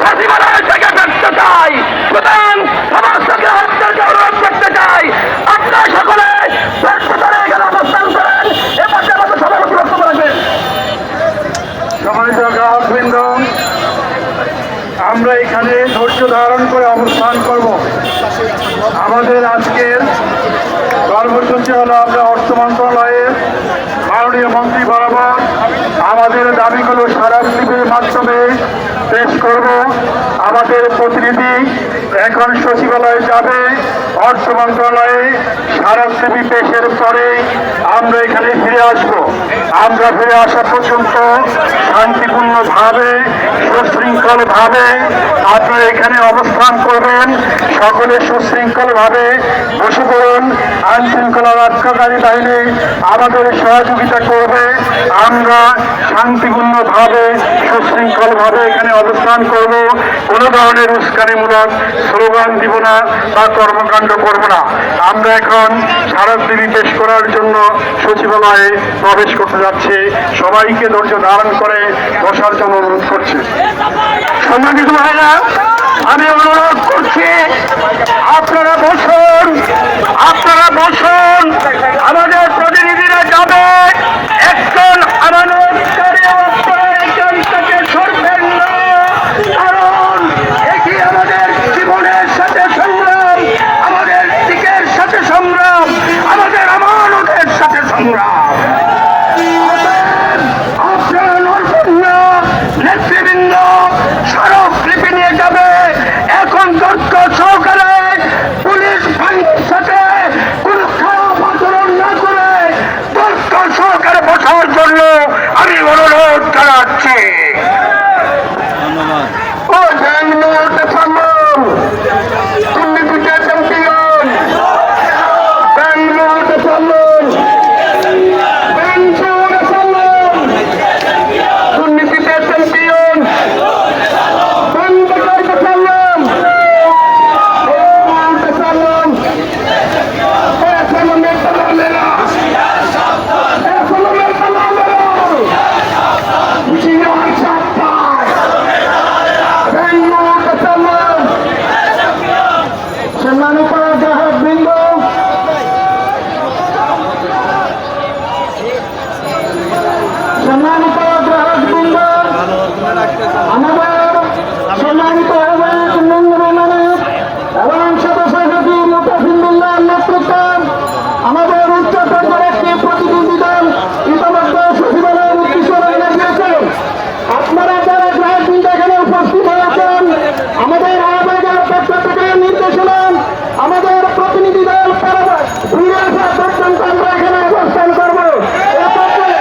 সচিবালয় থেকে দেখতে চাই। সুতরাং সমস্তকে আপনাকে অনুরোধ করতে চাই, আপনারা সকলে ব্যর্থতার এখানে অবস্থান করেন। এ পর্যায়ে আমাদের সভাপতি বক্তব্য রাখবেন। সম্মানিত গ্রাহকবৃন্দ, আমরা এখানে ধৈর্য ধারণ করে অবস্থান করব। আমাদের আজকের কর্মসূচি হলো আমরা অর্থ মন্ত্রণালয়ের মাননীয় মন্ত্রী বরাবর আমাদের দাবিগুলো স্মারকলিপির মাধ্যমে পেশ করব। আমাদের প্রতিনিধি এখন সচিবালয়ে যাবে, অর্থ মন্ত্রণালয়ে স্মারকলিপি পেশের পরে আমরা এখানে ফিরে আসব। আমরা ফিরে আসা পর্যন্ত শান্তিপূর্ণভাবে সুশৃঙ্খলভাবে আপনারা এখানে অবস্থান করবেন। সকলে সুশৃঙ্খলভাবে বসে পড়ুন। আইন শৃঙ্খলা রক্ষাকারী বাহিনী আমাদের সহযোগিতা করবে। আমরা শান্তিপূর্ণভাবে সুশৃঙ্খলভাবে এখানে অবস্থান করব। কোনো ধরনের উস্কানিমূলক স্লোগান দিব না বা কর্মকাণ্ড করব না। আমরা এখন স্মারকলিপি পেশ করার জন্য সচিবালয়ে প্রবেশ করতে যাচ্ছি। সবাইকে ধৈর্য ধারণ করে বসার জন্য অনুরোধ করছি। সম্মানিত ভাইরা, আমি অনুরোধ করছি আপনারা বসুন, আপনারা বসুন। আমাদের প্রতিনিধিরা যাবে। একজন আমাদের